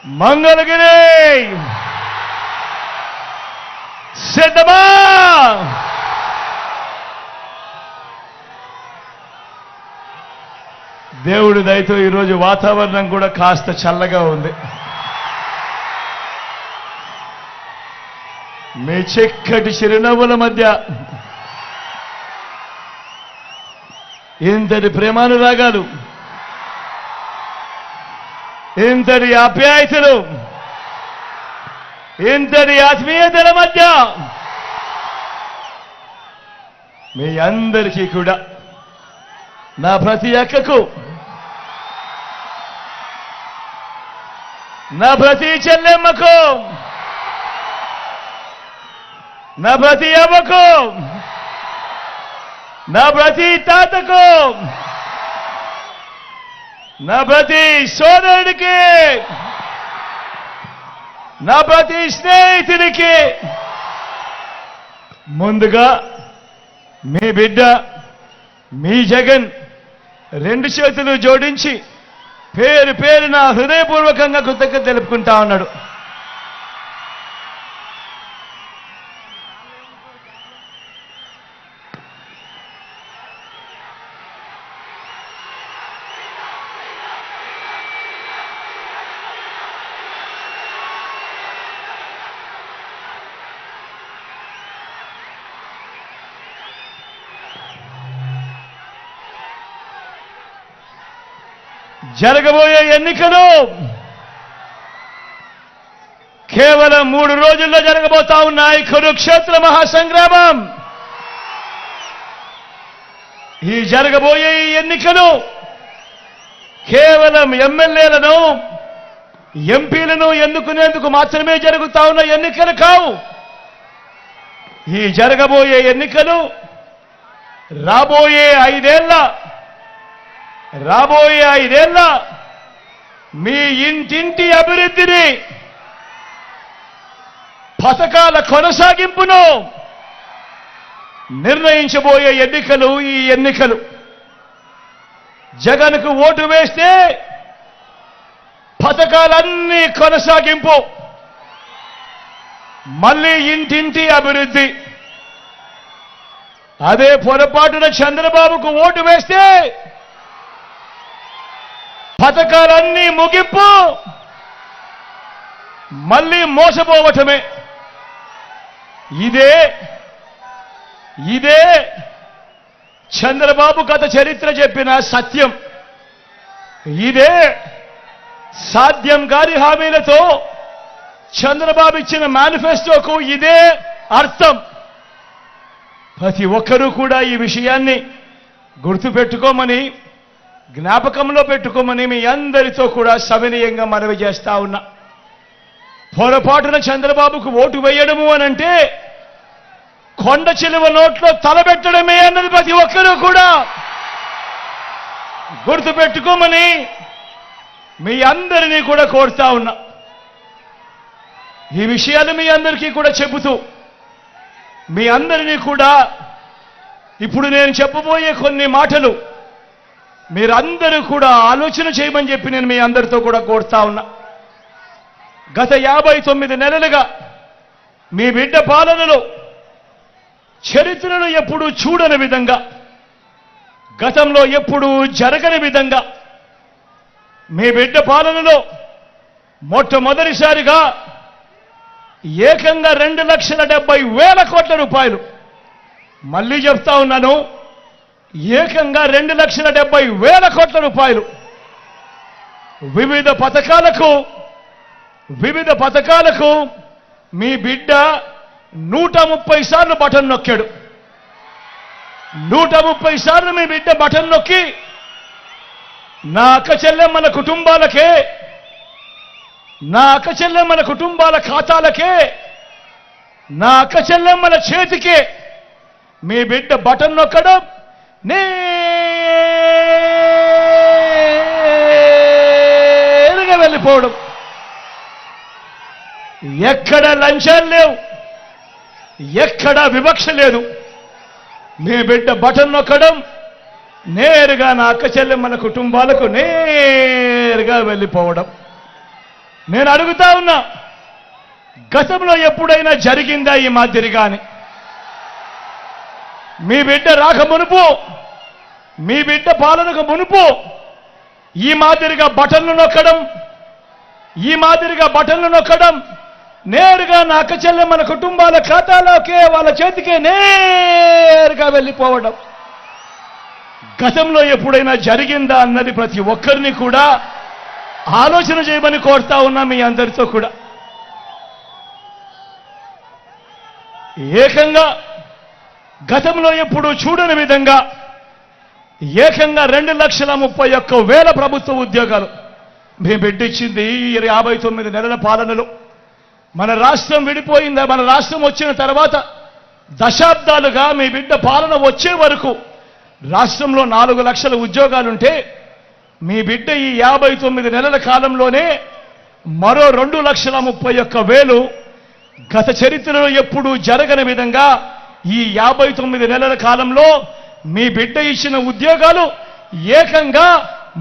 మంగళగిరి సిద్ధమా? దేవుడి దయతో ఈరోజు వాతావరణం కూడా కాస్త చల్లగా ఉంది. మీ చిక్కటి చిరునవ్వుల మధ్య ఇంతటి ప్రేమానురాగాలు, ఇంతటి ఆప్యాయతలు, ఇంతటి ఆత్మీయతల మధ్య మీ అందరికీ కూడా, నా ప్రతి అక్కకు, నా ప్రతి చెల్లెమ్మకు, నా ప్రతి అవ్వకు, నా ప్రతి తాతకు, నా ప్రతి సోదరుడికి, నా ప్రతి స్నేహితుడికి ముందుగా మీ బిడ్డ మీ జగన్ రెండు చేతులు జోడించి పేరు పేరున హృదయపూర్వకంగా కృతజ్ఞత తెలుపుకుంటా ఉన్నాడు. జరగబోయే ఎన్నికలు కేవలం 3 రోజుల్లో జరగబోతా ఉన్నాయి. కురుక్షేత్ర మహాసంగ్రామం. ఈ జరగబోయే ఈ ఎన్నికలు కేవలం ఎమ్మెల్యేలను, ఎంపీలను ఎన్నుకునేందుకు మాత్రమే జరుగుతా ఉన్న ఎన్నికలు కావు. ఈ జరగబోయే ఎన్నికలు రాబోయే 5 ఏళ్ల మీ ఇంటింటి అభివృద్ధిని, పథకాల కొనసాగింపును నిర్ణయించబోయే ఎన్నికలు ఈ ఎన్నికలు. జగన్కు ఓటు వేస్తే పథకాలన్నీ కొనసాగింపు, మళ్ళీ ఇంటింటి అభివృద్ధి. అదే పొరపాటున చంద్రబాబుకు ఓటు వేస్తే పథకాలన్నీ ముగింపు, మళ్ళీ మోసపోవటమే. ఇదే చంద్రబాబు గత చరిత్ర చెప్పిన సత్యం. ఇదే సాధ్యం గారి హామీలతో చంద్రబాబు ఇచ్చిన మేనిఫెస్టోకు ఇదే అర్థం. ప్రతి ఒక్కరూ కూడా ఈ విషయాన్ని గుర్తుపెట్టుకోమని, జ్ఞాపకంలో పెట్టుకోమని మీ అందరితో కూడా సవినయంగా మనవి చేస్తా ఉన్నా. పొరపాటున చంద్రబాబుకు ఓటు వేయడము అనంటే కొండ చిలువ నోట్లో తలబెట్టడమే అన్నది ప్రతి ఒక్కరూ కూడా గుర్తుపెట్టుకోమని మీ అందరినీ కూడా కోరుతా ఉన్నా. ఈ విషయాలు మీ అందరికీ కూడా చెబుతూ, మీ అందరినీ కూడా ఇప్పుడు నేను చెప్పబోయే కొన్ని మాటలు మీరందరూ కూడా ఆలోచన చేయమని చెప్పి నేను మీ అందరితో కూడా కోరుతా ఉన్నా. గత 59 నెలలుగా మీ బిడ్డ పాలనలో చరిత్రను ఎప్పుడూ చూడని విధంగా, గతంలో ఎప్పుడూ జరగని విధంగా మీ బిడ్డ పాలనలో మొట్టమొదటిసారిగా ఏకంగా 2,70,000 కోట్ల రూపాయలు, మళ్ళీ చెప్తా ఉన్నాను, ఏకంగా 2,70,000 కోట్ల రూపాయలు వివిధ పథకాలకు మీ బిడ్డ 130 సార్లు బటన్ నొక్కాడు. 130 సార్లు మీ బిడ్డ బటన్ నొక్కి నా అక్క చెల్లెమ్మల కుటుంబాల ఖాతాలకే, నా అక్క చెల్లెమ్మల చేతికే మీ బిడ్డ బటన్ నొక్కడం, నేరుగా వెళ్ళిపోవడం. ఎక్కడ లంచాలు లేవు, ఎక్కడ వివక్ష లేదు. మీ బిడ్డ బటన్ నొక్కడం, నేరుగా నా అక్క చెల్లెమ్మల కుటుంబాలకు నేరుగా వెళ్ళిపోవడం. నేను అడుగుతా ఉన్నా, గతంలో ఎప్పుడైనా జరిగిందా ఈ మాదిరిగాని? మీ బిడ్డ రాక మునుపు, మీ బిడ్డ పాలనకు మునుపు ఈ మాదిరిగా బటన్లు నొక్కడం, ఈ మాదిరిగా బటన్లు నొక్కడం, నేరుగా నా అక్క చెల్లెమ్మల కుటుంబాల ఖాతాలోకే వాళ్ళ చేతికే నేరుగా వెళ్ళిపోవడం గతంలో ఎప్పుడైనా జరిగిందా అన్నది ప్రతి ఒక్కరిని కూడా ఆలోచన చేయమని కోరుతా ఉన్నా మీ అందరితో కూడా. ఏకంగా గతంలో ఎప్పుడు చూడని విధంగా ఏకంగా 2,31,000 ప్రభుత్వ ఉద్యోగాలు మీ బిడ్డ ఇచ్చింది. 59 నెలల పాలనలో మన రాష్ట్రం విడిపోయిందా? మన రాష్ట్రం వచ్చిన తర్వాత దశాబ్దాలుగా మీ బిడ్డ పాలన వచ్చే వరకు రాష్ట్రంలో 4 లక్షల ఉద్యోగాలుంటే మీ బిడ్డ ఈ 59 నెలల కాలంలోనే మరో 2,31,000 గత చరిత్రలో ఎప్పుడూ జరగని విధంగా ఈ 59 నెలల కాలంలో మీ బిడ్డ ఇచ్చిన ఉద్యోగాలు ఏకంగా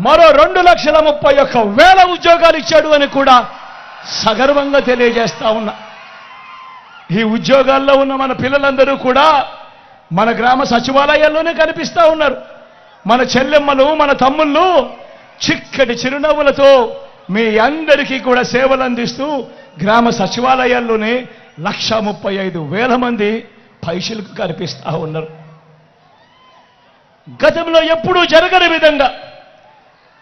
మరో 2,31,000 ఉద్యోగాలు ఇచ్చాడు అని కూడా సగర్వంగా తెలియజేస్తా ఉన్నా. ఈ ఉద్యోగాల్లో ఉన్న మన పిల్లలందరూ కూడా మన గ్రామ సచివాలయాల్లోనే కనిపిస్తా ఉన్నారు. మన చెల్లెమ్మలు, మన తమ్ముళ్ళు చిక్కటి చిరునవ్వులతో మీ అందరికీ కూడా సేవలు అందిస్తూ గ్రామ సచివాలయాల్లోనే 1,35,000 మంది పైసలకు కనిపిస్తా ఉన్నారు. గతంలో ఎప్పుడూ జరగని విధంగా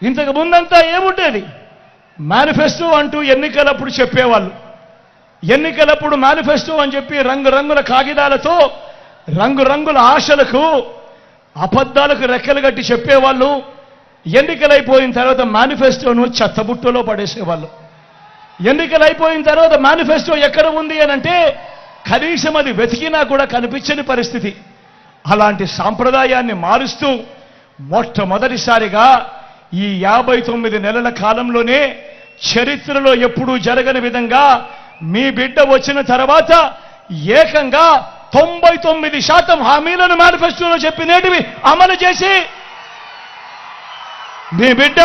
ఇంతకు ముందంతా ఏముండేది? మేనిఫెస్టో అంటూ ఎన్నికలప్పుడు చెప్పేవాళ్ళు. ఎన్నికలప్పుడు మేనిఫెస్టో అని చెప్పి రంగురంగుల కాగితాలతో రంగురంగుల ఆశలకు అబద్ధాలకు రెక్కలు కట్టి చెప్పేవాళ్ళు. ఎన్నికలైపోయిన తర్వాత మేనిఫెస్టోను చెత్తబుట్టలో పడేసేవాళ్ళు. ఎన్నికలైపోయిన తర్వాత మేనిఫెస్టో ఎక్కడ ఉంది అని అంటే కనీసం అది వెతికినా కూడా కనిపించని పరిస్థితి. అలాంటి సాంప్రదాయాన్ని మారుస్తూ మొట్టమొదటిసారిగా ఈ 59 నెలల కాలంలోనే చరిత్రలో ఎప్పుడూ జరగని విధంగా మీ బిడ్డ వచ్చిన తర్వాత ఏకంగా 99% హామీలను మేనిఫెస్టోలో చెప్పినేటివి అమలు చేసి మీ బిడ్డ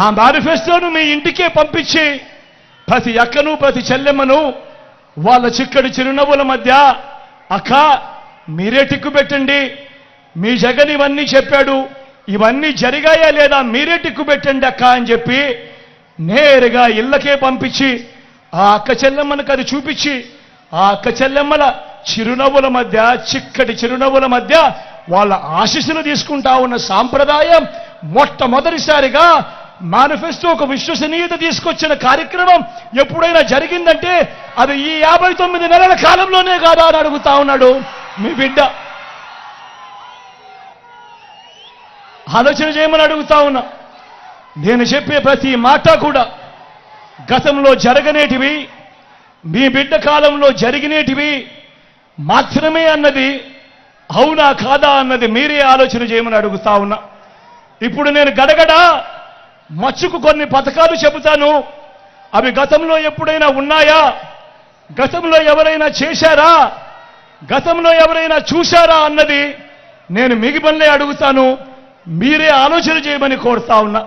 ఆ మేనిఫెస్టోను మీ ఇంటికే పంపించి ప్రతి అక్కను ప్రతి చెల్లెమ్మను వాళ్ళ చిక్కడి చిరునవ్వుల మధ్య, అక్క మీరే టిక్కు పెట్టండి, మీ జగన్ ఇవన్నీ చెప్పాడు, ఇవన్నీ జరిగాయా లేదా మీరే టిక్కు పెట్టండి అక్క అని చెప్పి నేరుగా ఇళ్ళకే పంపించి ఆ అక్క చెల్లెమ్మలకు అది చూపించి ఆ అక్క చెల్లెమ్మల చిరునవ్వుల మధ్య, చిక్కటి చిరునవ్వుల మధ్య వాళ్ళ ఆశీస్సులు తీసుకుంటా ఉన్న సాంప్రదాయం మొట్టమొదటిసారిగా మేనిఫెస్టోకు విశ్వసనీయత తీసుకొచ్చిన కార్యక్రమం ఎప్పుడైనా జరిగిందంటే అది ఈ 59 నెలల కాలంలోనే కాదా అని అడుగుతా ఉన్నాడు మీ బిడ్డ. ఆలోచన చేయమని అడుగుతా ఉన్నా. నేను చెప్పే ప్రతి మాట కూడా గతంలో జరగనేటివి, మీ బిడ్డ కాలంలో జరిగినేటివి మాత్రమే అన్నది అవునా కాదా అన్నది మీరే ఆలోచన చేయమని అడుగుతా ఉన్నా. ఇప్పుడు నేను గడగడ మచ్చుకు కొన్ని పథకాలు చెబుతాను. అవి గతంలో ఎప్పుడైనా ఉన్నాయా? గతంలో ఎవరైనా చేశారా? గతంలో ఎవరైనా చూశారా అన్నది నేను మిగిలిన అడుగుతాను. మీరే ఆలోచన చేయమని కోరుతా ఉన్నా.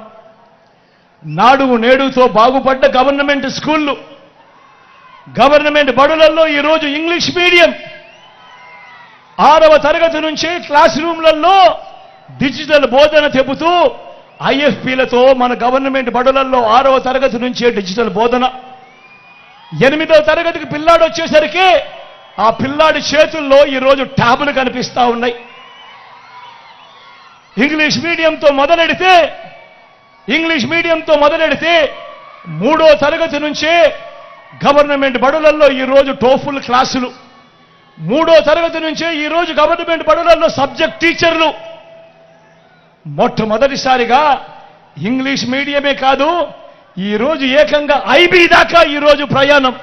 నాడు నేడుతో బాగుపడ్డ గవర్నమెంట్ స్కూళ్ళు, గవర్నమెంట్ బడులలో ఈరోజు ఇంగ్లీష్ మీడియం 6వ తరగతి నుంచే క్లాస్ రూమ్లలో డిజిటల్ బోధన చెబుతూ ఐఎఫ్పీలతో మన గవర్నమెంట్ బడులలో 6వ తరగతి నుంచే డిజిటల్ బోధన. 8వ తరగతికి పిల్లాడు వచ్చేసరికి ఆ పిల్లాడి చేతుల్లో ఈరోజు ట్యాబులు కనిపిస్తా ఉన్నాయి. ఇంగ్లీష్ మీడియంతో మొదలెడితే 3వ తరగతి నుంచే గవర్నమెంట్ బడులలో ఈరోజు టోఫుల్ క్లాసులు, 3వ తరగతి నుంచే ఈరోజు గవర్నమెంట్ బడులలో సబ్జెక్ట్ టీచర్లు. మొట్టమొదటిసారిగా ఇంగ్లీష్ మీడియమే కాదు, ఈరోజు ఏకంగా ఐబీ దాకా ఈరోజు ప్రయాణం.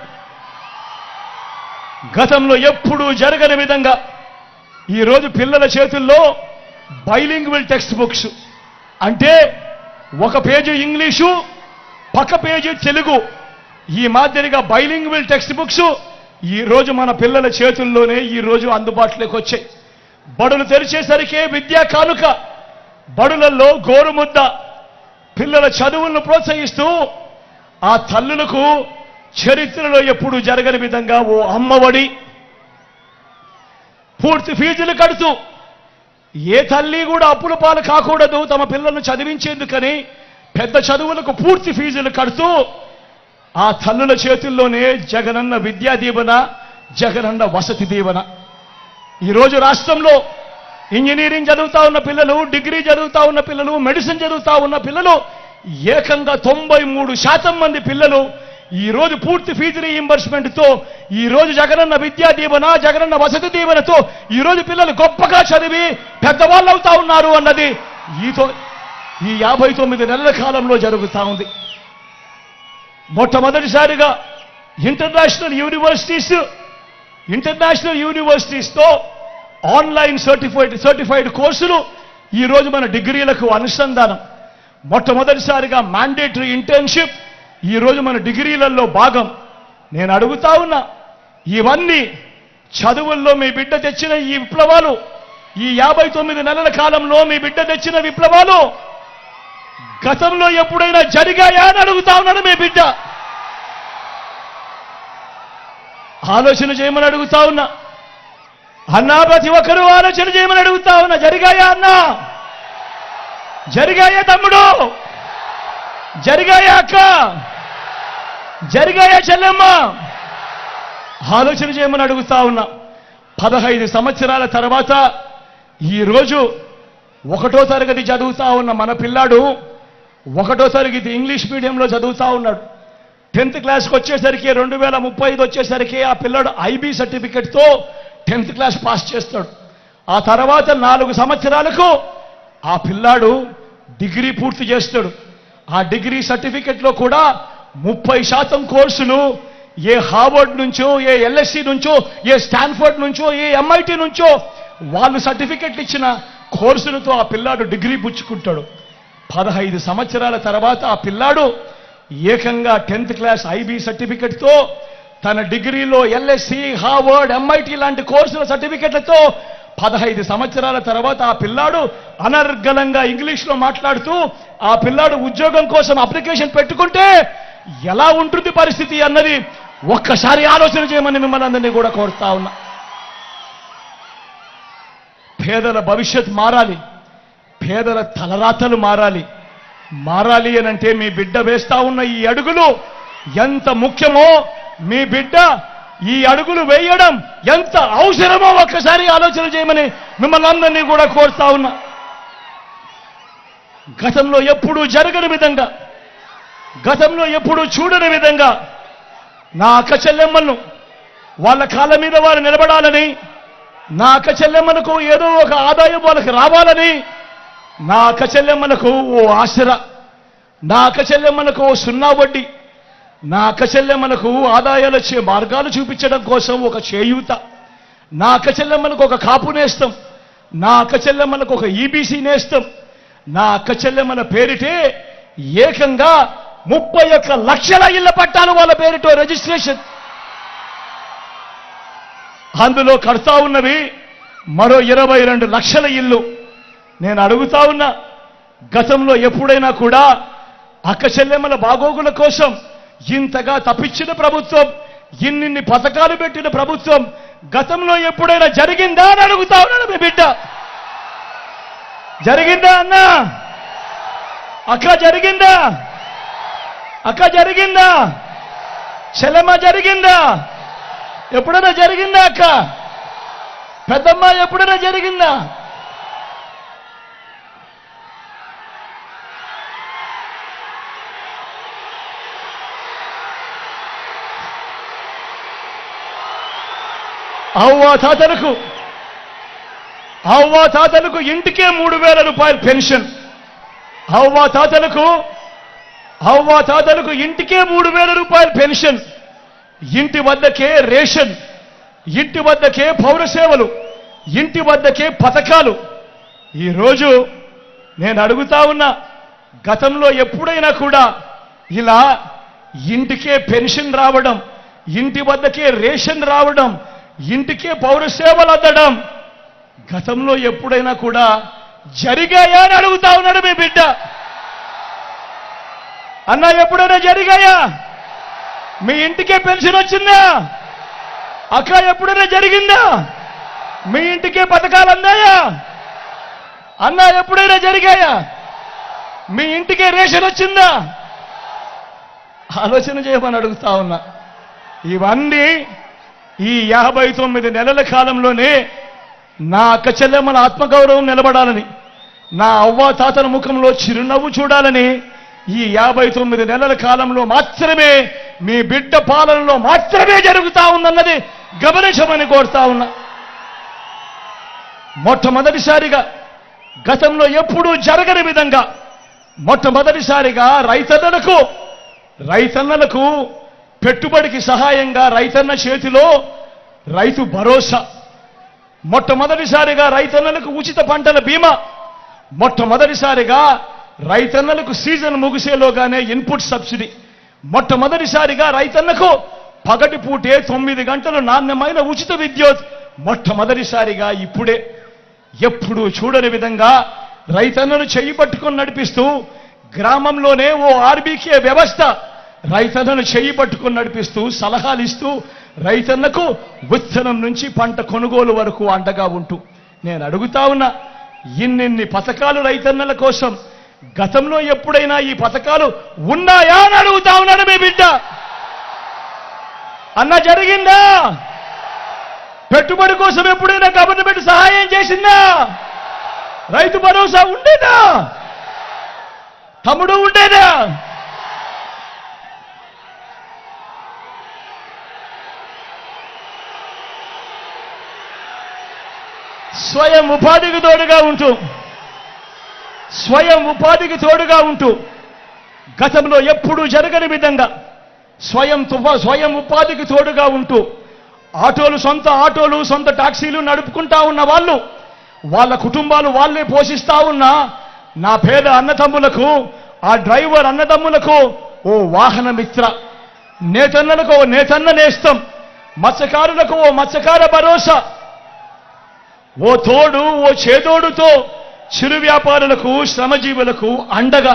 గతంలో ఎప్పుడూ జరగని విధంగా ఈరోజు పిల్లల చేతుల్లో బైలింగ్వల్ టెక్స్ట్ బుక్స్, అంటే ఒక పేజీ ఇంగ్లీషు పక్క పేజీ తెలుగు, ఈ మాదిరిగా బైలింగ్వల్ టెక్స్ట్ బుక్స్ ఈరోజు మన పిల్లల చేతుల్లోనే ఈరోజు అందుబాటులోకి వచ్చాయి. బడులు తెరిచేసరికే విద్యా కానుక, బడులలో గోరుముద్ద, పిల్లల చదువులను ప్రోత్సహిస్తూ ఆ తల్లులకు చరిత్రలో ఎప్పుడు జరగని విధంగా ఓ అమ్మఒడి పూర్తి ఫీజులు కడుతూ, ఏ తల్లి కూడా అప్పుల పాలు కాకూడదు తమ పిల్లలను చదివించేందుకని పెద్ద చదువులకు పూర్తి ఫీజులు కడుతూ ఆ తల్లుల చేతుల్లోనే జగనన్న విద్యా దీవెన, జగనన్న వసతి దీవెన. ఈరోజు రాష్ట్రంలో ఇంజనీరింగ్ చదువుతా ఉన్న పిల్లలు, డిగ్రీ చదువుతా ఉన్న పిల్లలు, మెడిసిన్ చదువుతా ఉన్న పిల్లలు ఏకంగా 93% మంది పిల్లలు ఈరోజు పూర్తి ఫీజు రీయింబర్స్మెంట్తో, ఈరోజు జగనన్న విద్యా దీవెన, జగనన్న వసతి దీవెనతో ఈరోజు పిల్లలు గొప్పగా చదివి పెద్దవాళ్ళు అవుతా ఉన్నారు అన్నది ఈ 59 నెలల కాలంలో జరుగుతూ ఉంది. మొట్టమొదటిసారిగా ఇంటర్నేషనల్ యూనివర్సిటీస్తో ఆన్లైన్ సర్టిఫైడ్ కోర్సులు ఈరోజు మన డిగ్రీలకు అనుసంధానం. మొట్టమొదటిసారిగా మ్యాండేటరీ ఇంటర్న్షిప్ ఈరోజు మన డిగ్రీలలో భాగం. నేను అడుగుతా ఉన్నా, ఇవన్నీ చదువుల్లో మీ బిడ్డ తెచ్చిన ఈ విప్లవాలు, ఈ 59 నెలల కాలంలో మీ బిడ్డ తెచ్చిన విప్లవాలు గతంలో ఎప్పుడైనా జరిగాయా అని అడుగుతా ఉన్నాడు మీ బిడ్డ. ఆలోచన చేయమని అడుగుతా ఉన్నా అన్నా, ప్రతి ఒక్కరూ ఆలోచన చేయమని అడుగుతా ఉన్నా. జరిగాయా అన్నా? జరిగాయా తమ్ముడు? జరిగాయా అక్క? జరిగాయా చెల్లెమ్మ? ఆలోచన చేయమని అడుగుతా ఉన్నా. 15 సంవత్సరాల తర్వాత ఈరోజు 1వ తరగతి చదువుతా ఉన్న మన పిల్లాడు 1వ తరగతి ఇంగ్లీష్ మీడియంలో చదువుతా ఉన్నాడు. 10th క్లాస్కి వచ్చేసరికి 2035 వచ్చేసరికి ఆ పిల్లాడు IB సర్టిఫికెట్తో 10th క్లాస్ పాస్ చేస్తాడు. ఆ తర్వాత 4 సంవత్సరాలకు ఆ పిల్లాడు డిగ్రీ పూర్తి చేస్తాడు. ఆ డిగ్రీ సర్టిఫికెట్లో కూడా 30% కోర్సులు ఏ హార్వర్డ్ నుంచో, ఏ LSE నుంచో, ఏ స్టాన్ఫర్డ్ నుంచో, ఏ MIT నుంచో వాళ్ళు సర్టిఫికెట్లు ఇచ్చిన కోర్సులతో ఆ పిల్లాడు డిగ్రీ పుచ్చుకుంటాడు. 15 సంవత్సరాల తర్వాత ఆ పిల్లాడు ఏకంగా 10th క్లాస్ IB సర్టిఫికెట్తో తన డిగ్రీలో LSE, హార్వర్డ్, MIT లాంటి కోర్సుల సర్టిఫికెట్లతో 15 సంవత్సరాల తర్వాత ఆ పిల్లాడు అనర్గళంగా ఇంగ్లీష్లో మాట్లాడుతూ ఆ పిల్లాడు ఉద్యోగం కోసం అప్లికేషన్ పెట్టుకుంటే ఎలా ఉంటుంది పరిస్థితి అన్నది ఒక్కసారి ఆలోచన చేయమని మిమ్మల్ని అందరినీ కూడా కోరుతా ఉన్నా. పేదల భవిష్యత్ మారాలి, పేదల తలరాతలు మారాలి అనంటే మీ బిడ్డ వేస్తా ఉన్న ఈ అడుగులు ఎంత ముఖ్యమో, మీ బిడ్డ ఈ అడుగులు వేయడం ఎంత అవసరమో ఒక్కసారి ఆలోచన చేయమని మిమ్మల్ని అందరినీ కూడా కోరుతా ఉన్నా. గతంలో ఎప్పుడూ జరగని విధంగా, గతంలో ఎప్పుడూ చూడని విధంగా నా అక్క చెల్లెమ్మలను వాళ్ళ కాళ్ళ మీద వారు నిలబడాలని, నా అక్క చెల్లెమ్మలకు ఏదో ఒక ఆదాయం వాళ్ళకి రావాలని, నా అక్క చెల్లెమ్మలకు ఓ ఆసరా, నా అక్క చెల్లెమ్మలకు ఓ 0 వడ్డీ, నా అక్క చెల్లెమ్మలకు ఆదాయాలు వచ్చే మార్గాలు చూపించడం కోసం ఒక చేయూత, నా అక్క చెల్లెమ్మలకు ఒక కాపు నేస్తం, నా అక్క చెల్లెమ్మలకు ఒక EBC నేస్తం, నా అక్క చెల్లెమ్మల పేరిటే ఏకంగా 31 లక్షల ఇళ్ల పట్టాలు వాళ్ళ పేరిటో రిజిస్ట్రేషన్. అందులో కడతా ఉన్నవి మరో 22 లక్షల ఇల్లు. నేను అడుగుతా ఉన్నా, గతంలో ఎప్పుడైనా కూడా అక్క చెల్లెమ్మల బాగోగుల కోసం ఇంతగా తప్పించిన ప్రభుత్వం, ఇన్నిన్ని పథకాలు పెట్టిన ప్రభుత్వం గతంలో ఎప్పుడైనా జరిగిందా అని అడుగుతా ఉన్నాడు మీ బిడ్డ. జరిగిందా అన్నా? అక్క జరిగిందా? అక్క జరిగిందా? చెల్లెమ్మ జరిగిందా? ఎప్పుడైనా జరిగిందా అక్క? పెద్దమ్మ ఎప్పుడైనా జరిగిందా? అవ్వా తాతలకు ఇంటికే 3,000 రూపాయలు పెన్షన్. అవ్వా తాతలకు ఇంటికే 3,000 రూపాయలు పెన్షన్. ఇంటి వద్దకే రేషన్, ఇంటి వద్దకే పౌర సేవలు, ఇంటి వద్దకే పథకాలు. ఈరోజు నేను అడుగుతా ఉన్నా, గతంలో ఎప్పుడైనా కూడా ఇలా ఇంటికే పెన్షన్ రావడం, ఇంటి వద్దకే రేషన్ రావడం, ఇంటికే పౌర సేవలు అందడం గతంలో ఎప్పుడైనా కూడా జరిగాయా అని అడుగుతా ఉన్నాడు మీ బిడ్డ. అన్నా ఎప్పుడైనా జరిగాయా? మీ ఇంటికే పెన్షన్ వచ్చిందా? అక్క ఎప్పుడైనా జరిగిందా? మీ ఇంటికే పథకాలు అందాయా? అన్నా ఎప్పుడైనా జరిగాయా? మీ ఇంటికే రేషన్ వచ్చిందా? ఆలోచన చేయమని అడుగుతా ఉన్నా. ఇవన్నీ ఈ 59 నెలల కాలంలోనే నా అక్క చెల్లెమ్మల ఆత్మగౌరవం నిలబడాలని, నా అవ్వ తాతల ముఖంలో చిరునవ్వు చూడాలని ఈ 59 నెలల కాలంలో మాత్రమే, మీ బిడ్డ పాలనలో మాత్రమే జరుగుతా ఉందన్నది గమనించమని కోరుతా ఉన్నా. మొట్టమొదటిసారిగా గతంలో ఎప్పుడూ జరగని విధంగా మొట్టమొదటిసారిగా రైతన్నలకు పెట్టుబడికి సహాయంగా రైతన్న చేతిలో రైతు భరోసా, మొట్టమొదటిసారిగా రైతన్నలకు ఉచిత పంటల బీమా, మొట్టమొదటిసారిగా రైతన్నలకు సీజన్ ముగిసేలోగానే ఇన్పుట్ సబ్సిడీ, మొట్టమొదటిసారిగా రైతన్నకు పగటిపూటే 9 గంటలు నాణ్యమైన ఉచిత విద్యుత్, మొట్టమొదటిసారిగా ఇప్పుడే ఎప్పుడూ చూడని విధంగా రైతన్నను చెయ్యి పట్టుకొని నడిపిస్తూ గ్రామంలోనే ఓ ఆర్బీకే వ్యవస్థ రైతన్నను చెయ్యి పట్టుకొని నడిపిస్తూ సలహాలు ఇస్తూ రైతన్నకు విత్తనం నుంచి పంట కొనుగోలు వరకు అండగా ఉంటూ నేను అడుగుతా ఉన్నా, ఇన్నిన్ని పథకాలు రైతన్నల కోసం గతంలో ఎప్పుడైనా ఈ పథకాలు ఉన్నాయా అని అడుగుతా ఉన్నాడు మీ బిడ్డ. అన్న జరిగిందా? పెట్టుబడి కోసం ఎప్పుడైనా గవర్నమెంట్ సహాయం చేసిందా? రైతు భరోసా ఉండేదా? తమ్ముడు ఉండేదా? స్వయం ఉపాధికి తోడుగా ఉంటూ గతంలో ఎప్పుడూ జరగని విధంగా స్వయం ఉపాధికి తోడుగా ఉంటూ సొంత ఆటోలు సొంత టాక్సీలు నడుపుకుంటా ఉన్న వాళ్ళు, వాళ్ళ కుటుంబాలు వాళ్ళే పోషిస్తా ఉన్న నా పేద అన్నదమ్ములకు, ఆ డ్రైవర్ అన్నదమ్ములకు ఓ వాహన మిత్ర, నేతన్నలకు ఓ నేతన్న నేస్తం, మత్స్యకారులకు ఓ మత్స్యకార భరోసా, ఓ తోడు ఓ చేదోడుతో చిరు వ్యాపారులకు శ్రమజీవులకు అండగా,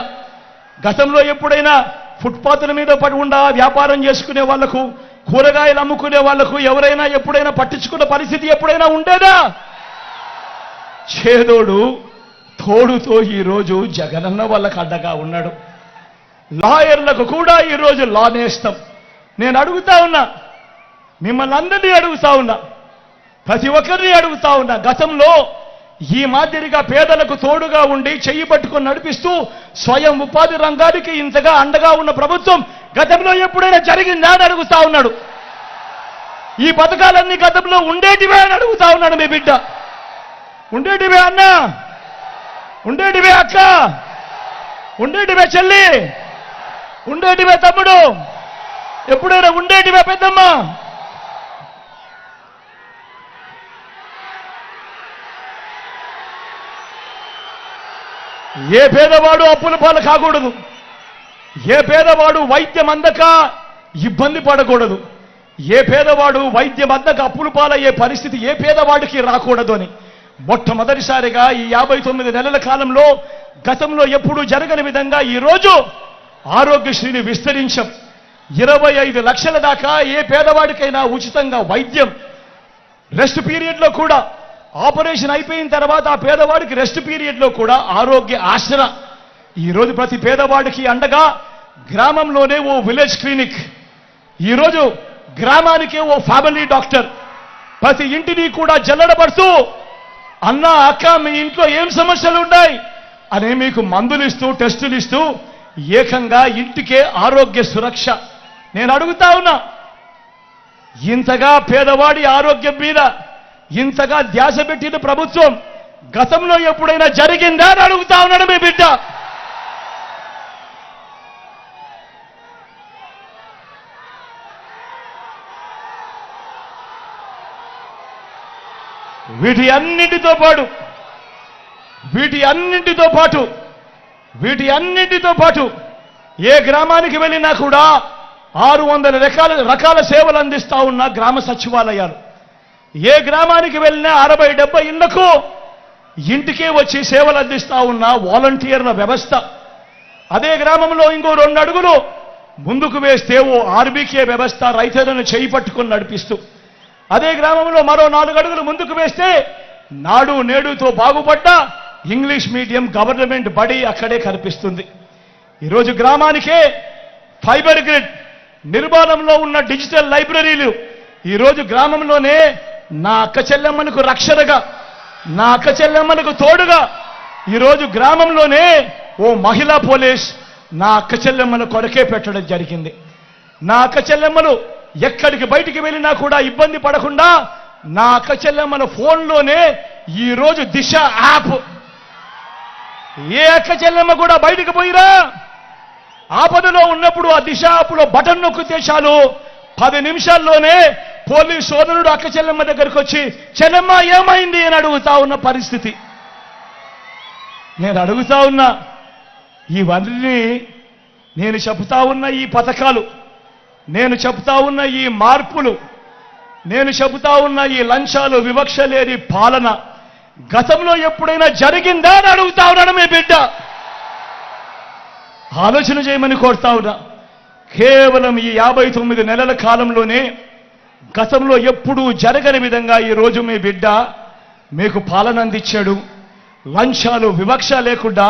గతంలో ఎప్పుడైనా ఫుట్పాత్ల మీద పడి ఉండా వ్యాపారం చేసుకునే వాళ్లకు, కూరగాయలు అమ్ముకునే వాళ్లకు ఎవరైనా ఎప్పుడైనా పట్టించుకున్న పరిస్థితి ఎప్పుడైనా ఉండేదా? చేదోడు తోడుతో ఈరోజు జగనన్న వాళ్ళకు అడ్డగా ఉన్నాడు. లాయర్లకు కూడా ఈరోజు లా నేస్తం. నేను అడుగుతా ఉన్నా, మిమ్మల్ని అందరినీ అడుగుతా ఉన్నా, ప్రతి ఒక్కరిని అడుగుతా ఉన్నా, గతంలో ఈ మాదిరిగా పేదలకు తోడుగా ఉండి చెయ్యి పట్టుకొని నడిపిస్తూ స్వయం ఉపాధి రంగానికి ఇంతగా అండగా ఉన్న ప్రభుత్వం గతంలో ఎప్పుడైనా జరిగిందా అని అడుగుతా ఉన్నాడు. ఈ పథకాలన్నీ గతంలో ఉండేటివే అని అడుగుతా ఉన్నాడు మీ బిడ్డ. ఉండేటివే అన్న, ఉండేటివే అక్క, ఉండేటివే చెల్లి, ఉండేటివే తమ్ముడు, ఎప్పుడైనా ఉండేటివే పెద్దమ్మ. ఏ పేదవాడు అప్పుల పాలు కాకూడదు, ఏ పేదవాడు వైద్యం అందక ఇబ్బంది పడకూడదు, ఏ పేదవాడు వైద్యం అందక అప్పుల పాలయ్యే పరిస్థితి ఏ పేదవాడికి రాకూడదు అని మొట్టమొదటిసారిగా ఈ 59 నెలల కాలంలో గతంలో ఎప్పుడూ జరగని విధంగా ఈరోజు ఆరోగ్యశ్రీని విస్తరించాం. 25 లక్షల దాకా ఏ పేదవాడికైనా ఉచితంగా వైద్యం, రెస్ట్ పీరియడ్లో కూడా ఆపరేషన్ అయిపోయిన తర్వాత ఆ పేదవాడికి రెస్ట్ పీరియడ్లో కూడా ఆరోగ్య ఆసరా. ఈరోజు ప్రతి పేదవాడికి అండగా గ్రామంలోనే ఓ విలేజ్ క్లినిక్, ఈరోజు గ్రామానికే ఓ ఫ్యామిలీ డాక్టర్, ప్రతి ఇంటిని కూడా జల్లడబడుతూ అన్న అక్క మీ ఇంట్లో ఏం సమస్యలు ఉన్నాయి అని మీకు మందులు ఇస్తూ టెస్టులు ఇస్తూ ఏకంగా ఇంటికే ఆరోగ్య సురక్ష. నేను అడుగుతా ఉన్నా, ఇంతగా పేదవాడి ఆరోగ్యం మీద ఇంతగా ధ్యాస పెట్టిన ప్రభుత్వం గతంలో ఎప్పుడైనా జరిగిందా అని అడుగుతా ఉన్నాడు మీ బిడ్డ. వీటి అన్నింటితో పాటు ఏ గ్రామానికి వెళ్ళినా కూడా 600 రకాల సేవలు అందిస్తా ఉన్న గ్రామ సచివాలయాలు, ఏ గ్రామానికి వెళ్ళినా 60-70 ఇళ్లకు ఇంటికే వచ్చి సేవలు అందిస్తా ఉన్న వాలంటీర్ల వ్యవస్థ, అదే గ్రామంలో ఇంకో 2 అడుగులు ముందుకు వేస్తే ఓ ఆర్బీకే వ్యవస్థ రైతులను చేయి పట్టుకుని నడిపిస్తూ, అదే గ్రామంలో మరో 4 అడుగులు ముందుకు వేస్తే నాడు నేడుతో బాగుపడ్డ ఇంగ్లీష్ మీడియం గవర్నమెంట్ బడి అక్కడే కనిపిస్తుంది. ఈరోజు గ్రామానికే ఫైబర్ గ్రిడ్ నిర్మాణంలో ఉన్న డిజిటల్ లైబ్రరీలు ఈరోజు గ్రామంలోనే నా అక్క చెల్లెమ్మలకు రక్షణగా, నా అక్క చెల్లెమ్మలకు తోడుగా ఈరోజు గ్రామంలోనే ఓ మహిళా పోలీస్ నా అక్క చెల్లెమ్మల కొరకే పెట్టడం జరిగింది. నా అక్క చెల్లెమ్మలు ఎక్కడికి బయటికి వెళ్ళినా కూడా ఇబ్బంది పడకుండా నా అక్క చెల్లెమ్మల ఫోన్లోనే ఈరోజు దిశ యాప్. ఏ అక్క చెల్లెమ్మ కూడా బయటికి పోయిరా ఆపదలో ఉన్నప్పుడు ఆ దిశ యాప్లో బటన్ నొక్కితే చాలు 10 నిమిషాల్లోనే పోలీస్ సోదరుడు అక్క చెల్లెమ్మ దగ్గరికి వచ్చి చెల్లెమ్మ ఏమైంది అని అడుగుతా ఉన్న పరిస్థితి. నేను అడుగుతా ఉన్నా, ఇవన్నీ నేను చెబుతా ఉన్న ఈ పథకాలు, నేను చెబుతా ఉన్న ఈ మార్పులు, నేను చెబుతా ఉన్న ఈ లంచాలు వివక్ష లేని పాలన గతంలో ఎప్పుడైనా జరిగిందా అని అడుగుతా ఉన్నాడు మీ బిడ్డ. ఆలోచన చేయమని కోరుతా ఉన్నా. కేవలం ఈ 59 నెలల కాలంలోనే గతంలో ఎప్పుడూ జరగని విధంగా ఈరోజు మీ బిడ్డ మీకు పాలన అందించాడు. లంచాలు వివక్ష లేకుండా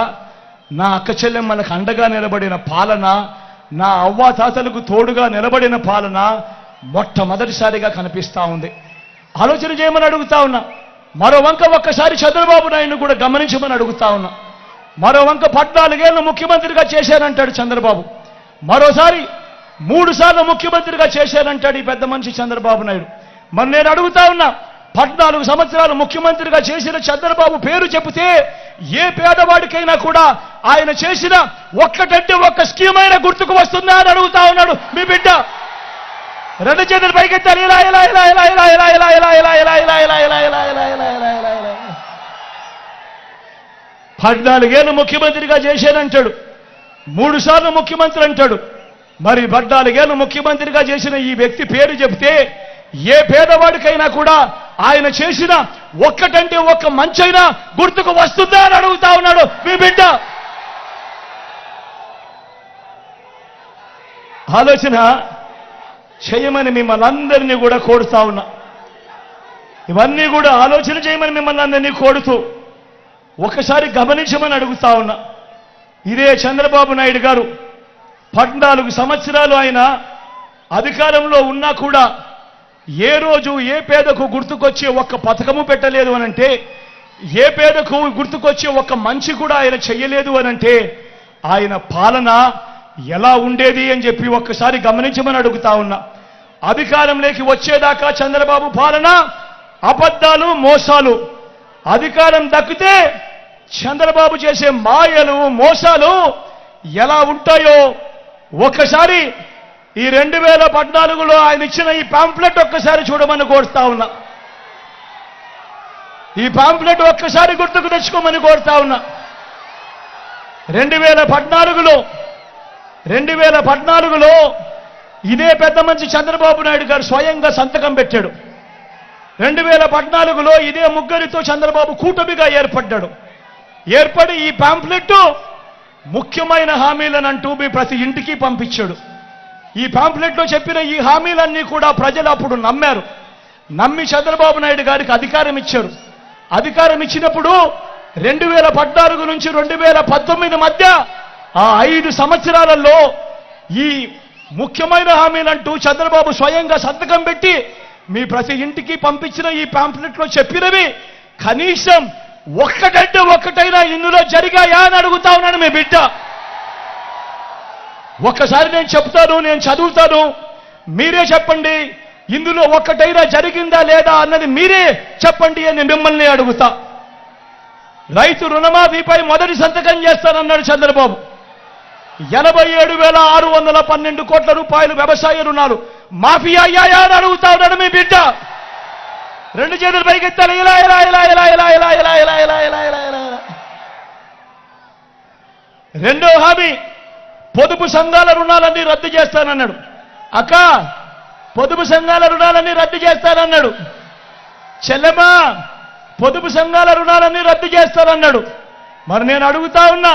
నా అక్క చెల్లెమ్మలకు అండగా నిలబడిన పాలన, నా అవ్వాతాతలకు తోడుగా నిలబడిన పాలన మొట్టమొదటిసారిగా కనిపిస్తా ఉంది. ఆలోచన చేయమని అడుగుతా ఉన్నా. మరో వంక ఒక్కసారి చంద్రబాబు నాయుడు కూడా గమనించమని అడుగుతా ఉన్నా. మరో వంక 14 ఏళ్ళు ముఖ్యమంత్రిగా చేశానంటాడు చంద్రబాబు, మరోసారి 3 సార్లు ముఖ్యమంత్రిగా చేశానంటాడు ఈ పెద్ద మనిషి చంద్రబాబు నాయుడు. మరి నేను అడుగుతా ఉన్నా, 14 సంవత్సరాలు ముఖ్యమంత్రిగా చేసిన చంద్రబాబు పేరు చెబితే ఏ పేదవాడికైనా కూడా ఆయన చేసిన ఒక్కటంటే ఒక్క స్కీమ్ అయినా గుర్తుకు వస్తుందా అని అడుగుతా ఉన్నాడు మీ బిడ్డ. 2 చేతులు పైకెత్తాలి. ఇలా ఇలా ఇలా ఇలా ఇలా ఇలా ఇలా ఇలా ఇలా ఇలా ఇలా ఇలా ఇలా ఇలా ఇలా ఇలా ఇలా ఇలా ఇలా 14 ఏళ్ళు ముఖ్యమంత్రిగా చేశానంటాడు, 3 సార్లు ముఖ్యమంత్రి అంటాడు. మరి 14 ఏళ్ళు ముఖ్యమంత్రిగా చేసిన ఈ వ్యక్తి పేరు చెబితే ఏ పేదవాడికైనా కూడా ఆయన చేసిన ఒక్కటంటే ఒక్క మంచైనా గుర్తుకు వస్తుందా అని అడుగుతా ఉన్నాడు మీ బిడ్డ. ఆలోచన చేయమని మిమ్మల్ని అందరినీ కూడా కోరుతా ఉన్నా. ఇవన్నీ కూడా ఆలోచన చేయమని మిమ్మల్ని అందరినీ కోరుతూ ఒకసారి గమనించమని అడుగుతా ఉన్నా. ఇదే చంద్రబాబు నాయుడు గారు 14 సంవత్సరాలు ఆయన అధికారంలో ఉన్నా కూడా ఏ రోజు ఏ పేదకు గుర్తుకొచ్చే ఒక్క పథకము పెట్టలేదు అనంటే, ఏ పేదకు గుర్తుకొచ్చే ఒక్క మంచి కూడా ఆయన చెయ్యలేదు అనంటే ఆయన పాలన ఎలా ఉండేది అని చెప్పి ఒక్కసారి గమనించమని అడుగుతా ఉన్నా. అధికారంలోకి వచ్చేదాకా చంద్రబాబు పాలన అబద్ధాలు, మోసాలు. అధికారం దక్కితే చంద్రబాబు చేసే మాయలు, మోసాలు ఎలా ఉంటాయో ఒక్కసారి ఈ 2014లో ఆయన ఇచ్చిన ఈ పాంప్లెట్ ఒక్కసారి చూడమని కోరుతా ఉన్నా. ఈ పాంప్లెట్ ఒక్కసారి గుర్తుకు తెచ్చుకోమని కోరుతా ఉన్నా. 2014లో ఇదే పెద్ద మనిషి చంద్రబాబు నాయుడు గారు స్వయంగా సంతకం పెట్టాడు. 2014లో ఇదే ముగ్గురితో చంద్రబాబు కూటమిగా ఏర్పడ్డాడు. ఏర్పడి ఈ పాంప్లెట్ ముఖ్యమైన హామీలనంటూ మీ ప్రతి ఇంటికి పంపించాడు. ఈ పాంప్లెట్లో చెప్పిన ఈ హామీలన్నీ కూడా ప్రజలు అప్పుడు నమ్మారు. నమ్మి చంద్రబాబు నాయుడు గారికి అధికారం ఇచ్చారు. అధికారం ఇచ్చినప్పుడు 2014 నుంచి 2019 మధ్య ఆ 5 సంవత్సరాలలో ఈ ముఖ్యమైన హామీలంటూ చంద్రబాబు స్వయంగా సంతకం పెట్టి మీ ప్రతి ఇంటికి పంపించిన ఈ పాంప్లెట్లో చెప్పినవి కనీసం ఒక్కటంటే ఒక్కటైనా ఇందులో జరిగాయా అని అడుగుతా ఉన్నాను మీ బిడ్డ. ఒక్కసారి నేను చెప్తాను, నేను చదువుతాను, మీరే చెప్పండి. ఇందులో ఒక్కటైనా జరిగిందా లేదా అన్నది మీరే చెప్పండి అని మిమ్మల్ని అడుగుతా. రైతు రుణమాఫీపై మొదటి సంతకం చేస్తానన్నాడు చంద్రబాబు. 87,612 కోట్ల రూపాయలు వ్యవసాయ రుణాలు మాఫీ అయ్యాయా అని అడుగుతా ఉన్నాడు మీ బిడ్డ. 2 చేతులు పైకెత్తాలి. ఇలా ఇలా ఇలా ఇలా ఇలా ఇలా ఇలా ఇలా ఇలా ఇలా ఇలా ఇలా. రెండో హామీ పొదుపు సంఘాల రుణాలన్నీ రద్దు చేస్తానన్నాడు. అక్క, పొదుపు సంఘాల రుణాలన్నీ రద్దు చేస్తానన్నాడు. చెల్లెమ్మా, పొదుపు సంఘాల రుణాలన్నీ రద్దు చేస్తానన్నాడు. మరి నేను అడుగుతా ఉన్నా,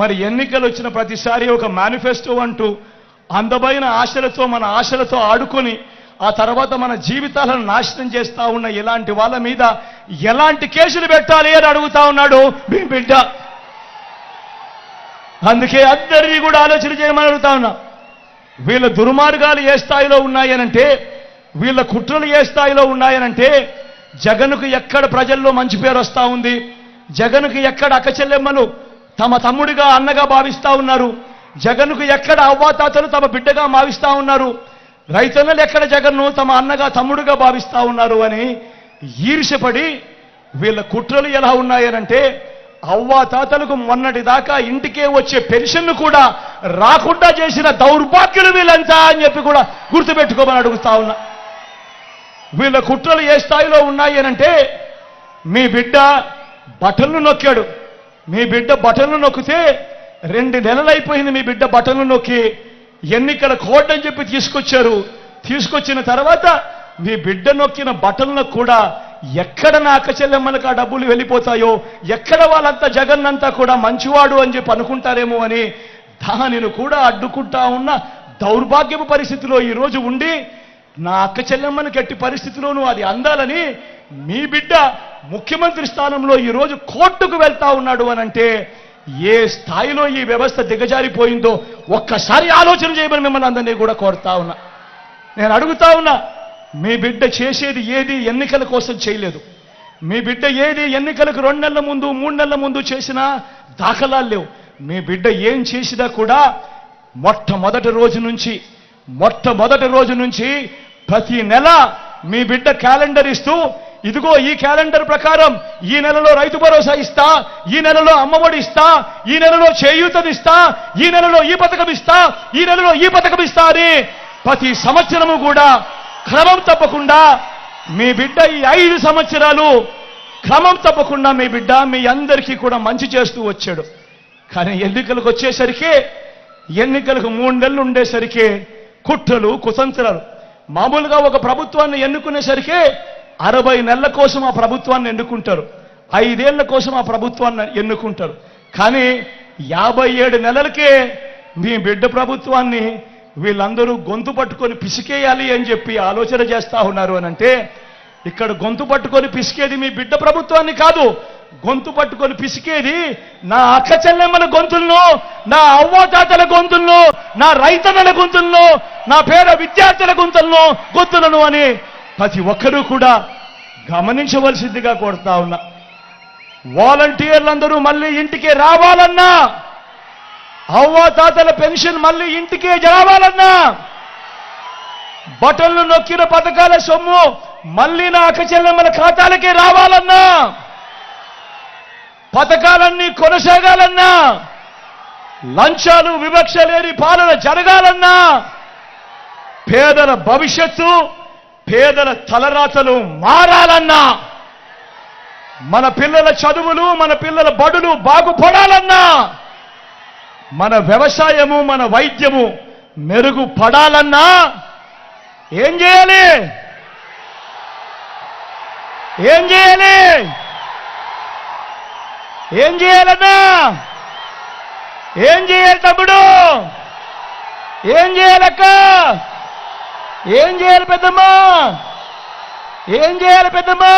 మరి ఎన్నికలు వచ్చిన ప్రతిసారి ఒక మేనిఫెస్టో అంటూ అందమైన ఆశలతో మన ఆశలతో ఆడుకొని ఆ తర్వాత మన జీవితాలను నాశనం చేస్తా ఉన్న ఇలాంటి వాళ్ళ మీద ఎలాంటి కేసులు పెట్టాలి అని అడుగుతా ఉన్నాడు మీ బిడ్డ. అందుకే అందరినీ కూడా ఆలోచన చేయమని అడుగుతా ఉన్నా. వీళ్ళ దుర్మార్గాలు ఏ స్థాయిలో ఉన్నాయనంటే, వీళ్ళ కుట్రలు ఏ స్థాయిలో ఉన్నాయనంటే, జగన్కు ఎక్కడ ప్రజల్లో మంచి పేరు వస్తూ ఉంది, జగన్కు ఎక్కడ అక్కచెల్లెమ్మలు తమ తమ్ముడిగా అన్నగా భావిస్తూ ఉన్నారు, జగన్కు ఎక్కడ అవ్వాతాతలు తమ బిడ్డగా భావిస్తూ ఉన్నారు, రైతన్నలు ఎక్కడ జగన్ను తమ అన్నగా తమ్ముడుగా భావిస్తూ ఉన్నారు అని ఈర్ష్యపడి వీళ్ళ కుట్రలు ఎలా ఉన్నాయనంటే, అవ్వాతాతలకు మొన్నటి దాకా ఇంటికే వచ్చే పెన్షన్ను కూడా రాకుండా చేసిన దౌర్భాగ్యులు వీళ్ళంతా అని చెప్పి కూడా గుర్తుపెట్టుకోమని అడుగుతా ఉన్నా. వీళ్ళ కుట్రలు ఏ స్థాయిలో ఉన్నాయి అనంటే, మీ బిడ్డ బటన్లు నొక్కాడు. మీ బిడ్డ బటన్లు నొక్కితే 2 నెలలు అయిపోయింది. మీ బిడ్డ బటన్లు నొక్కి ఎన్నికల కోడ్ అని చెప్పి తీసుకొచ్చారు. తీసుకొచ్చిన తర్వాత మీ బిడ్డ నొక్కిన బటన్లకు కూడా ఎక్కడ నా అక్క చెల్లెమ్మలకు ఆ డబ్బులు వెళ్ళిపోతాయో, ఎక్కడ వాళ్ళంతా జగన్నంతా కూడా మంచివాడు అని చెప్పి అనుకుంటారేమో అని దానిని కూడా అడ్డుకుంటా ఉన్న దౌర్భాగ్యపు పరిస్థితిలో ఈరోజు ఉండి, నా అక్క చెల్లెమ్మని గట్టి పరిస్థితిలోనూ అది అందాలని మీ బిడ్డ ముఖ్యమంత్రి స్థానంలో ఈరోజు కోర్టుకు వెళ్తా ఉన్నాడు అనంటే ఏ స్థాయిలో ఈ వ్యవస్థ దిగజారిపోయిందో ఒక్కసారి ఆలోచన చేయమని మిమ్మల్ని అందరినీ కూడా కోరుతా ఉన్నా. నేను అడుగుతా ఉన్నా, మీ బిడ్డ చేసేది ఏది ఎన్నికల కోసం చేయలేదు. మీ బిడ్డ ఏది ఎన్నికలకు 2 నెలల ముందు 3 నెలల ముందు చేసినా దాఖలాలు లేవు. మీ బిడ్డ ఏం చేసినా కూడా మొట్టమొదటి రోజు నుంచి ప్రతి నెల మీ బిడ్డ క్యాలెండర్ ఇస్తూ, ఇదిగో ఈ క్యాలెండర్ ప్రకారం ఈ నెలలో రైతు భరోసా ఇస్తా, ఈ నెలలో అమ్మఒడి ఇస్తా, ఈ నెలలో చేయూతనిస్తా, ఈ నెలలో ఈ పథకం ఇస్తా, ఈ నెలలో ఈ పథకం ఇస్తా అని ప్రతి సంవత్సరము కూడా క్రమం తప్పకుండా మీ బిడ్డ ఈ 5 సంవత్సరాలు క్రమం తప్పకుండా మీ బిడ్డ మీ అందరికీ కూడా మంచి చేస్తూ వచ్చాడు. కానీ ఎన్నికలకు వచ్చేసరికి, ఎన్నికలకు 3 నెలలు ఉండేసరికి కుట్రలు కుతంత్రాలు. మామూలుగా ఒక ప్రభుత్వాన్ని ఎన్నుకునేసరికి 60 నెలల కోసం ఆ ప్రభుత్వాన్ని ఎన్నుకుంటారు, 5 ఏళ్ల కోసం ఆ ప్రభుత్వాన్ని ఎన్నుకుంటారు. కానీ 57 నెలలకే మీ బిడ్డ ప్రభుత్వాన్ని వీళ్ళందరూ గొంతు పట్టుకొని పిసికేయాలి అని చెప్పి ఆలోచన చేస్తా ఉన్నారు అనంటే, ఇక్కడ గొంతు పట్టుకొని పిసికేది మీ బిడ్డ ప్రభుత్వాన్ని కాదు, గొంతు పట్టుకొని పిసికేది నా అక్క చెల్లెమ్మల గొంతులను, నా అవ్వాతాతల గొంతులను, నా రైతన్నల గొంతులను, నా పేద విద్యార్థుల గొంతులను అని ప్రతి ఒక్కరూ కూడా గమనించవలసిందిగా కోరుతా ఉన్నా. వాలంటీర్లందరూ మళ్ళీ ఇంటికి రావాలన్నా, అవ్వాతాతల పెన్షన్ మళ్ళీ ఇంటికే రావాలన్నా, బటన్లు నొక్కిన పథకాల సొమ్ము మళ్ళీ నా అక్క చెల్లెమ్మల ఖాతాలకే రావాలన్నా, పథకాలన్నీ కొనసాగాలన్నా, లంచాలు వివక్ష లేని పాలన జరగాలన్నా, పేదల భవిష్యత్తు పేదల తలరాతలు మారాలన్నా, మన పిల్లల చదువులు మన పిల్లల బడులు బాగుపడాలన్నా, మన వ్యవసాయము మన వైద్యము మెరుగుపడాలన్నా ఏం చేయాలి? ఏం చేయాలి? ఏం చేయాలన్నా? ఏం చేయాలి తమ్ముడు? ఏం చేయాలక్క? ఏం చేయాలి పెద్దమ్మా? ఏం చేయాలి పెద్దమ్మా?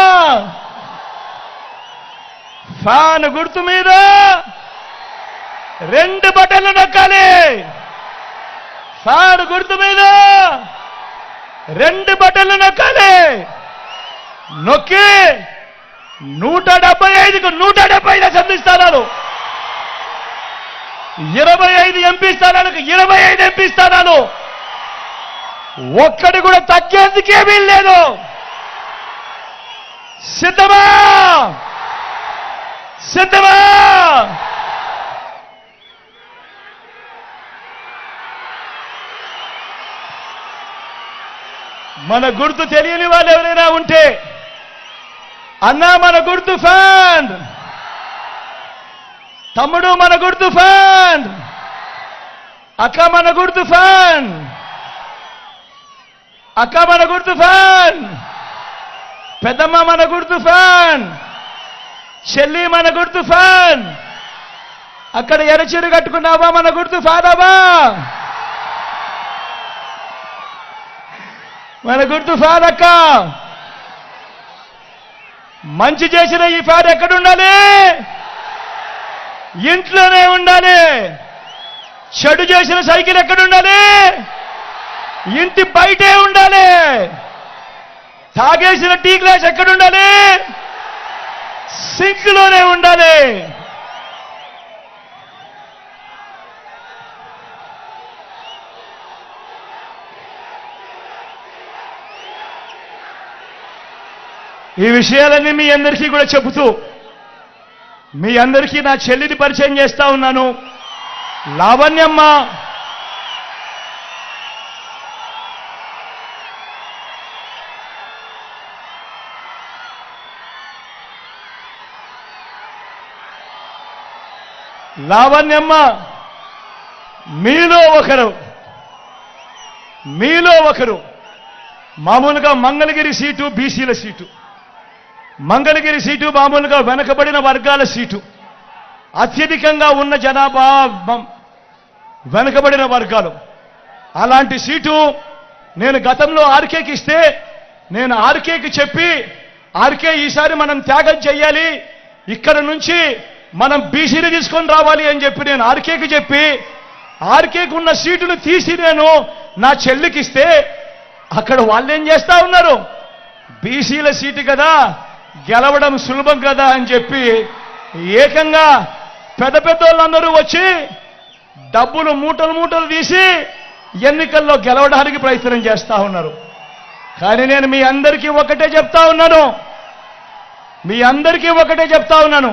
ఫ్యాన్ గుర్తు మీద 2 బటన్లు నొక్కాలి. ఫ్యాన్ గుర్తు మీద 2 బటన్లు నొక్కాలి. నొక్కి 175కు 175 అసెంబ్లీ స్థానాలు, 25 ఎంపీ స్థానాలకు 25 ఎంపీ స్థానాలు, ఒక్కటి కూడా తగ్గేందుకే వీల్లేదు. సిద్ధమా? సిద్ధమా? మన గుర్తు తెలియని వాళ్ళు ఎవరైనా ఉంటే, అన్నా మన గుర్తు ఫ్యాన్, తమ్ముడు మన గుర్తు ఫ్యాన్, అక్క మన గుర్తు ఫ్యాన్, అక్క మన గుర్తు ఫ్యాన్, పెద్దమ్మ మన గుర్తు ఫ్యాన్, చెల్లి మన గుర్తు ఫ్యాన్, అక్కడ ఎర్రచీర కట్టుకున్నావా మన గుర్తు ఫారావా? మన గుర్తు ఫారక్క. మంచి చేసిన ఈ ఫ్యాన్ ఎక్కడ ఉండాలి? ఇంట్లోనే ఉండాలి. చెడు చేసిన సైకిల్ ఎక్కడ ఉండాలి? ఇంటి బయటే ఉండాలి. తాగేసిన టీ గ్లాస్ ఎక్కడ ఉండాలి? సింక్లోనే ఉండాలి. ఈ విషయాలన్నీ మీ అందరికీ కూడా చెబుతూ మీ అందరికీ నా చెల్లిని పరిచయం చేస్తా ఉన్నాను. లావణ్యమ్మ. లావణ్యమ్మ మీలో ఒకరు మామూలుగా మంగళగిరి సీటు బీసీల సీటు, మంగళగిరి సీటు మామూలుగా వెనకబడిన వర్గాల సీటు, అత్యధికంగా ఉన్న జనాభా వెనకబడిన వర్గాలు. అలాంటి సీటు నేను గతంలో ఆర్కేకి ఇస్తే నేను ఆర్కేకి చెప్పి ఆర్కే ఈసారి మనం త్యాగం చెయ్యాలి, ఇక్కడ నుంచి మనం బీసీని తీసుకొని రావాలి అని చెప్పి నేను ఆర్కేకి చెప్పి ఆర్కేకి ఉన్న సీటును తీసి నేను నా చెల్లికి ఇస్తే అక్కడ వాళ్ళు ఏం చేస్తా ఉన్నారు? బీసీల సీటు కదా, గెలవడం సులభం కదా అని చెప్పి ఏకంగా పెద్ద వాళ్ళందరూ వచ్చి డబ్బులు మూటలు తీసి ఎన్నికల్లో గెలవడానికి ప్రయత్నం చేస్తా ఉన్నారు. కానీ నేను మీ అందరికీ ఒకటే చెప్తా ఉన్నాను,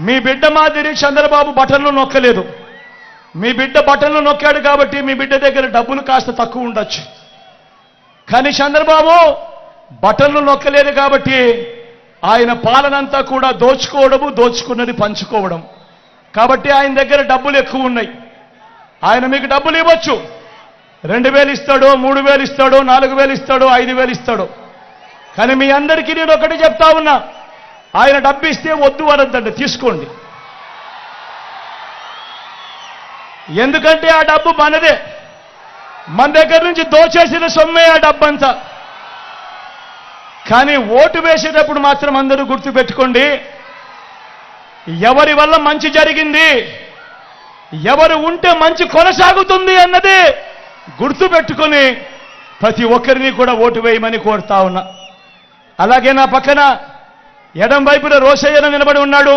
మీ బిడ్డ మాదిరి చంద్రబాబు బటన్లు నొక్కలేదు. మీ బిడ్డ బటన్లు నొక్కాడు కాబట్టి మీ బిడ్డ దగ్గర డబ్బులు కాస్త తక్కువ ఉండొచ్చు. కానీ చంద్రబాబు బటన్లు నొక్కలేదు కాబట్టి ఆయన పాలనంతా కూడా దోచుకున్నది పంచుకోవడం. కాబట్టి ఆయన దగ్గర డబ్బులు ఎక్కువ ఉన్నాయి. ఆయన మీకు డబ్బులు ఇవ్వచ్చు. 2000 ఇస్తాడో, 3000 ఇస్తాడో, 4000 ఇస్తాడో, 5000 ఇస్తాడో. కానీ మీ అందరికీ నేను ఒకటి చెప్తా ఉన్నా, ఆయన డబ్బు ఇస్తే వద్దు అనొద్దండి, తీసుకోండి. ఎందుకంటే ఆ డబ్బు మనదే, మన దగ్గర నుంచి దోచేసిన సొమ్మే ఆ డబ్బంతా. కానీ ఓటు వేసేటప్పుడు మాత్రం అందరూ గుర్తుపెట్టుకోండి, ఎవరి వల్ల మంచి జరిగింది, ఎవరు ఉంటే మంచి కొనసాగుతుంది అన్నది గుర్తుపెట్టుకొని ప్రతి ఒక్కరిని కూడా ఓటు వేయమని కోరుతా ఉన్నా. అలాగే నా పక్కన ఎడం వైపున రోసయ్యను నిలబడి ఉన్నాడు,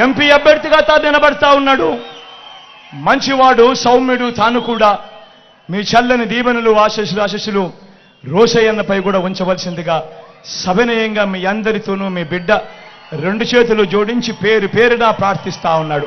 ఎంపీ అభ్యర్థిగా తాను నిలబడతా ఉన్నాడు. మంచివాడు, సౌమ్యుడు. తాను కూడా మీ చల్లని దీవెనలు ఆశీస్సులు రోసయ్యన్నపై కూడా ఉంచవలసిందిగా సవినయంగా మీ అందరితోనూ మీ బిడ్డ 2 చేతులు జోడించి పేరున ప్రార్థిస్తా ఉన్నాడు.